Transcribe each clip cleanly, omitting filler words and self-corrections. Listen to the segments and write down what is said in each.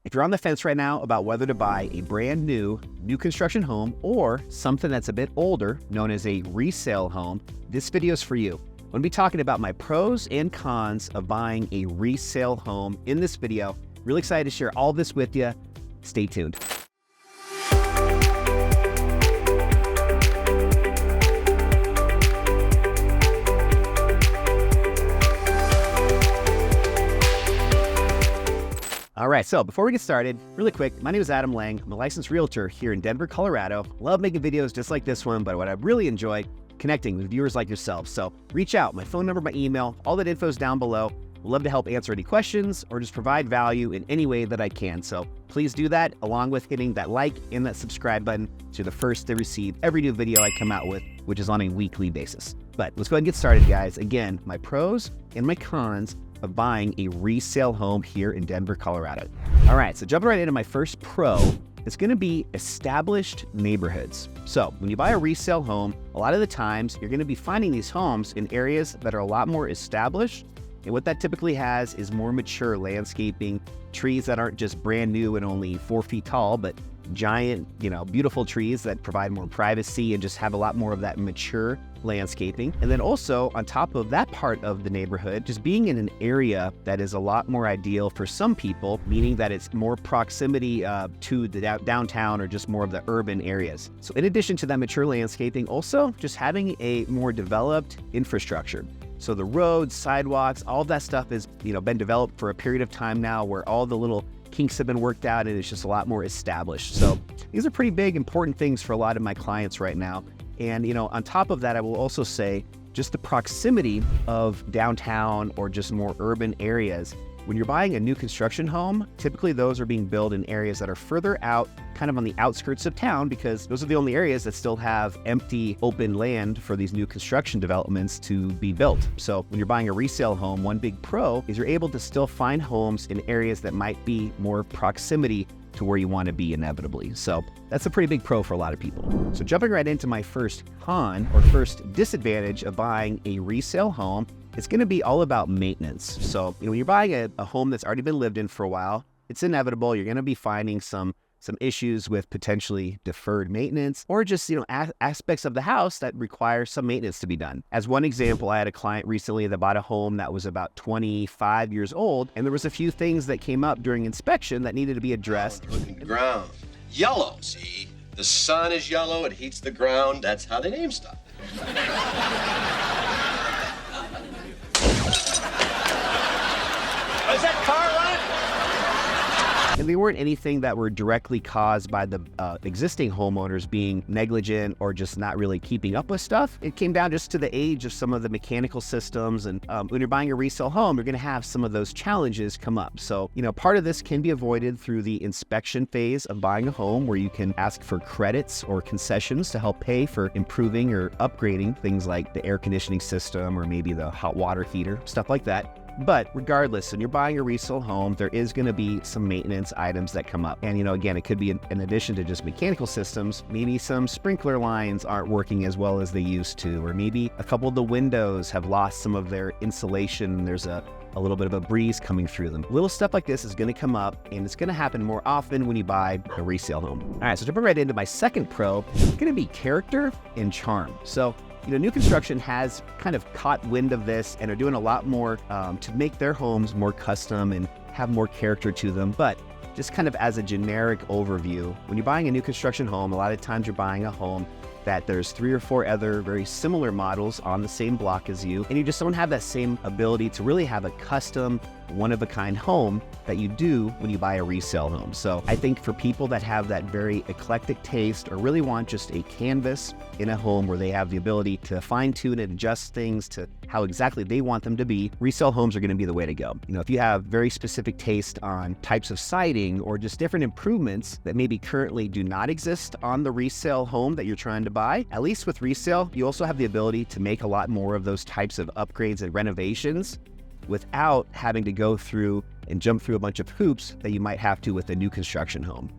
If you're on the fence right now about whether to buy a brand new construction home or something that's a bit older, known as a resale home, this video is for you. I'm going to be talking about my pros and cons of buying a resale home in this video. Really excited to share all this with you. Stay tuned. All right, so before we get started, really quick, my name is Adam Lang. I'm a licensed realtor here in Denver, Colorado. Love making videos just like this one, but what I really enjoy, connecting with viewers like yourself. So reach out, my phone number, my email, all that info is down below. We'd love to help answer any questions or just provide value in any way that I can. So please do that, along with hitting that like and that subscribe button so you're the first to receive every new video I come out with, which is on a weekly basis. But let's go ahead and get started, guys. Again, my pros and my cons of buying a resale home here in Denver, Colorado. All right, so jumping right into my first pro, it's gonna be established neighborhoods. So when you buy a resale home, a lot of the times you're gonna be finding these homes in areas that are a lot more established. And what that typically has is more mature landscaping, trees that aren't just brand new and only 4 feet tall, but giant, beautiful trees that provide more privacy and just have a lot more of that mature landscaping. And then also on top of that part of the neighborhood, just being in an area that is a lot more ideal for some people, meaning that it's more proximity to the downtown or just more of the urban areas. So in addition to that mature landscaping, also just having a more developed infrastructure. So the roads, sidewalks, all of that stuff has been developed for a period of time now where all the little kinks have been worked out and it's just a lot more established. So these are pretty big, important things for a lot of my clients right now. And on top of that, I will also say just the proximity of downtown or just more urban areas. When you're buying a new construction home, typically those are being built in areas that are further out, kind of on the outskirts of town, because those are the only areas that still have empty, open land for these new construction developments to be built. So when you're buying a resale home, one big pro is you're able to still find homes in areas that might be more proximity to where you want to be inevitably. So that's a pretty big pro for a lot of people. So jumping right into my first con or first disadvantage of buying a resale home, it's going to be all about maintenance. So when you're buying a home that's already been lived in for a while, it's inevitable you're going to be finding some issues with potentially deferred maintenance or just aspects of the house that require some maintenance to be done. As one example, I had a client recently that bought a home that was about 25 years old, and there was a few things that came up during inspection that needed to be addressed. Look at the ground. Yellow, see? The sun is yellow, it heats the ground. That's how they name stuff. Is that car running? And they weren't anything that were directly caused by the existing homeowners being negligent or just not really keeping up with stuff. It came down just to the age of some of the mechanical systems. And when you're buying a resale home, you're going to have some of those challenges come up. So, part of this can be avoided through the inspection phase of buying a home, where you can ask for credits or concessions to help pay for improving or upgrading things like the air conditioning system or maybe the hot water heater, stuff like that. But regardless, when you're buying a resale home, there is going to be some maintenance items that come up. And, again, it could be in addition to just mechanical systems, maybe some sprinkler lines aren't working as well as they used to, or maybe a couple of the windows have lost some of their insulation. There's a little bit of a breeze coming through them. Little stuff like this is going to come up, and it's going to happen more often when you buy a resale home. All right, so jumping right into my second pro, it's going to be character and charm. So new construction has kind of caught wind of this and are doing a lot more to make their homes more custom and have more character to them. But just kind of as a generic overview, when you're buying a new construction home, a lot of times you're buying a home that there's 3 or 4 other very similar models on the same block as you, and you just don't have that same ability to really have a custom, one-of-a-kind home that you do when you buy a resale home. So I think for people that have that very eclectic taste or really want just a canvas in a home where they have the ability to fine-tune and adjust things to how exactly they want them to be, resale homes are going to be the way to go. If you have very specific taste on types of siding or just different improvements that maybe currently do not exist on the resale home that you're trying to buy, at least with resale, you also have the ability to make a lot more of those types of upgrades and renovations without having to go through and jump through a bunch of hoops that you might have to with a new construction home.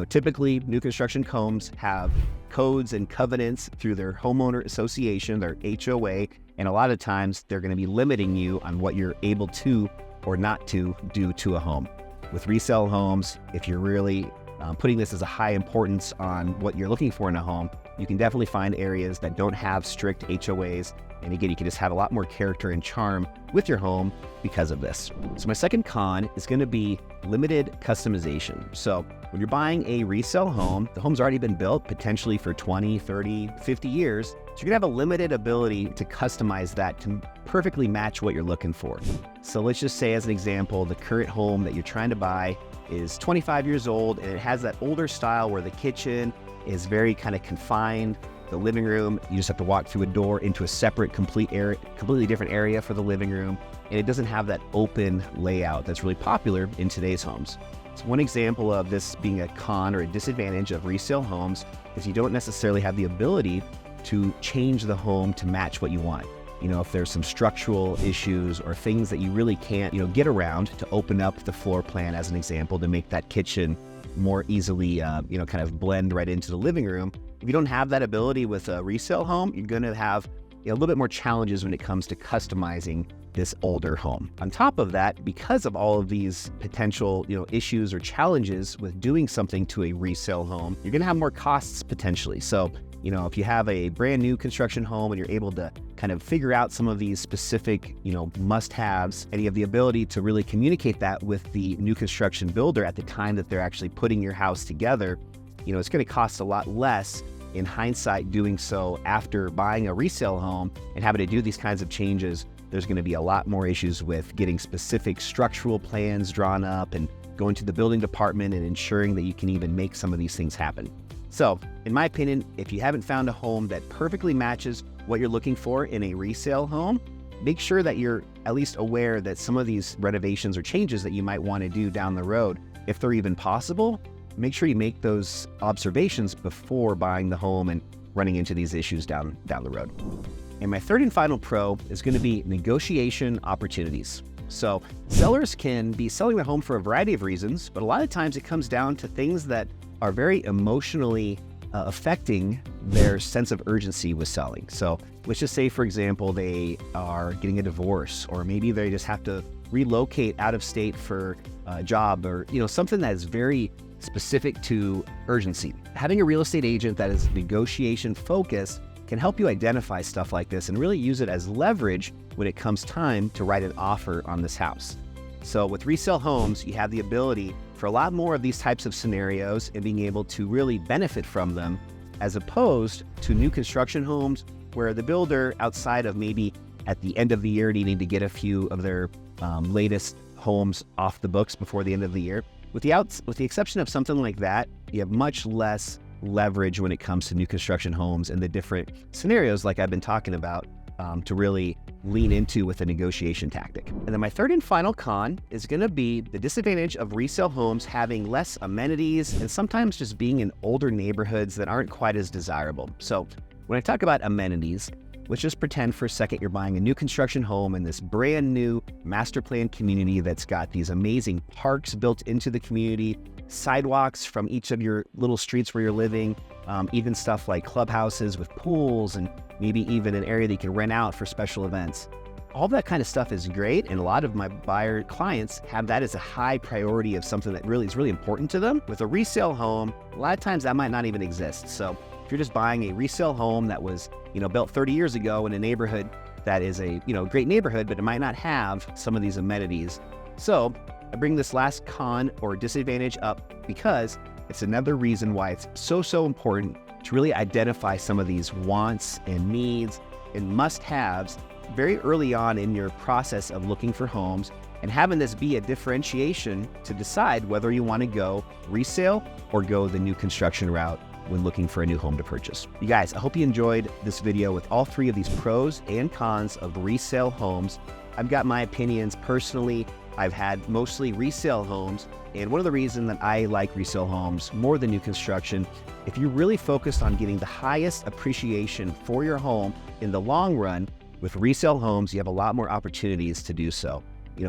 Typically new construction homes have codes and covenants through their homeowner association, their HOA, and a lot of times they're going to be limiting you on what you're able to or not to do to a home. with resale homes, if you're really putting this as a high importance on what you're looking for in a home, you can definitely find areas that don't have strict HOAs. And again, you can just have a lot more character and charm with your home because of this. So my second con is going to be limited customization. So when you're buying a resale home, the home's already been built potentially for 20, 30, 50 years. So you're gonna have a limited ability to customize that to perfectly match what you're looking for. So let's just say, as an example, the current home that you're trying to buy is 25 years old, and it has that older style where the kitchen is very kind of confined. The living room, you just have to walk through a door into a separate, completely different area for the living room. And it doesn't have that open layout that's really popular in today's homes. So one example of this being a con or a disadvantage of resale homes is you don't necessarily have the ability to change the home to match what you want. If there's some structural issues or things that you really can't, get around to open up the floor plan, as an example, to make that kitchen more easily, kind of blend right into the living room. If you don't have that ability with a resale home, you're going to have a little bit more challenges when it comes to customizing this older home. On top of that, because of all of these potential, issues or challenges with doing something to a resale home, you're going to have more costs potentially. So, if you have a brand new construction home and you're able to kind of figure out some of these specific, must-haves, and you have the ability to really communicate that with the new construction builder at the time that they're actually putting your house together, it's going to cost a lot less in hindsight doing so after buying a resale home and having to do these kinds of changes. There's going to be a lot more issues with getting specific structural plans drawn up and going to the building department and ensuring that you can even make some of these things happen. So, in my opinion, if you haven't found a home that perfectly matches what you're looking for in a resale home, make sure that you're at least aware that some of these renovations or changes that you might want to do down the road, if they're even possible, make sure you make those observations before buying the home and running into these issues down the road. And my third and final pro is going to be negotiation opportunities. So sellers can be selling the home for a variety of reasons, but a lot of times it comes down to things that are very emotionally affecting their sense of urgency with selling. So let's just say, for example, they are getting a divorce, or maybe they just have to relocate out of state for a job, or something that is very specific to urgency. Having a real estate agent that is negotiation focused can help you identify stuff like this and really use it as leverage when it comes time to write an offer on this house. So with resale homes, you have the ability for a lot more of these types of scenarios and being able to really benefit from them, as opposed to new construction homes where the builder, outside of maybe at the end of the year needing to get a few of their latest homes off the books before the end of the year, with the exception of something like that, you have much less leverage when it comes to new construction homes and the different scenarios like I've been talking about to really lean into with a negotiation tactic. And then my third and final con is going to be the disadvantage of resale homes having less amenities and sometimes just being in older neighborhoods that aren't quite as desirable. So when I talk about amenities, let's just pretend for a second you're buying a new construction home in this brand new master plan community that's got these amazing parks built into the community, sidewalks from each of your little streets where you're living, even stuff like clubhouses with pools, and maybe even an area that you can rent out for special events. All that kind of stuff is great, and a lot of my buyer clients have that as a high priority of something that really is really important to them. With a resale home, a lot of times that might not even exist. So if you're just buying a resale home that was, built 30 years ago in a neighborhood that is a, great neighborhood, but it might not have some of these amenities. So I bring this last con or disadvantage up because it's another reason why it's so important to really identify some of these wants and needs and must-haves very early on in your process of looking for homes, and having this be a differentiation to decide whether you want to go resale or go the new construction route when looking for a new home to purchase. You guys, I hope you enjoyed this video with all three of these pros and cons of resale homes. I've got my opinions personally. I've had mostly resale homes, and one of the reasons that I like resale homes more than new construction, if you're really focused on getting the highest appreciation for your home in the long run, with resale homes, you have a lot more opportunities to do so.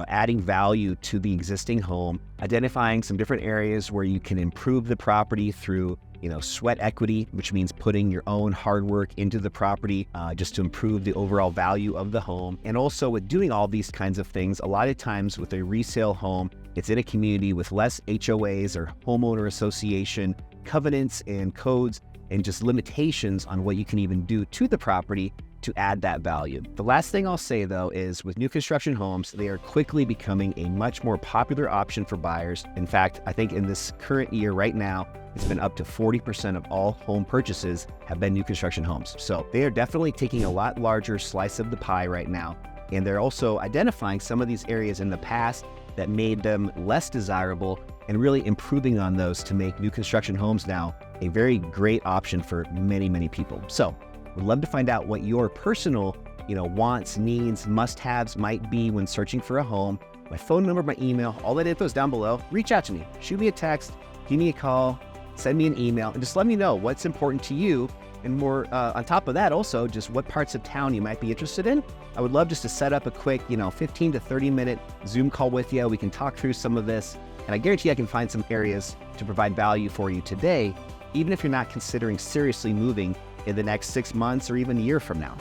adding value to the existing home, identifying some different areas where you can improve the property through sweat equity, which means putting your own hard work into the property just to improve the overall value of the home. And also with doing all these kinds of things, a lot of times with a resale home, it's in a community with less HOAs or homeowner association covenants and codes and just limitations on what you can even do to the property to add that value. The last thing I'll say though is with new construction homes, they are quickly becoming a much more popular option for buyers. In fact, I think in this current year right now, it's been up to 40% of all home purchases have been new construction homes. So they are definitely taking a lot larger slice of the pie right now. And they're also identifying some of these areas in the past that made them less desirable and really improving on those to make new construction homes now a very great option for many, many people. So we'd love to find out what your personal, wants, needs, must-haves might be when searching for a home. My phone number, my email, all that info is down below. Reach out to me, shoot me a text, give me a call, send me an email, and just let me know what's important to you. And more on top of that, also just what parts of town you might be interested in. I would love just to set up a quick, 15 to 30 minute Zoom call with you. We can talk through some of this, and I guarantee I can find some areas to provide value for you today, even if you're not considering seriously moving in the next 6 months or even a year from now.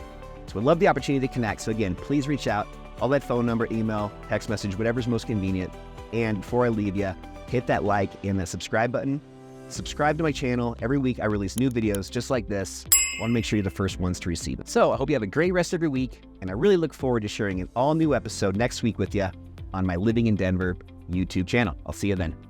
So we'd love the opportunity to connect. So again, please reach out. All that phone number, email, text message, whatever's most convenient. And before I leave you, hit that like and the subscribe button. Subscribe to my channel. Every week I release new videos just like this. I want to make sure you're the first ones to receive it. So I hope you have a great rest of your week, and I really look forward to sharing an all new episode next week with you on my Living in Denver YouTube channel. I'll see you then.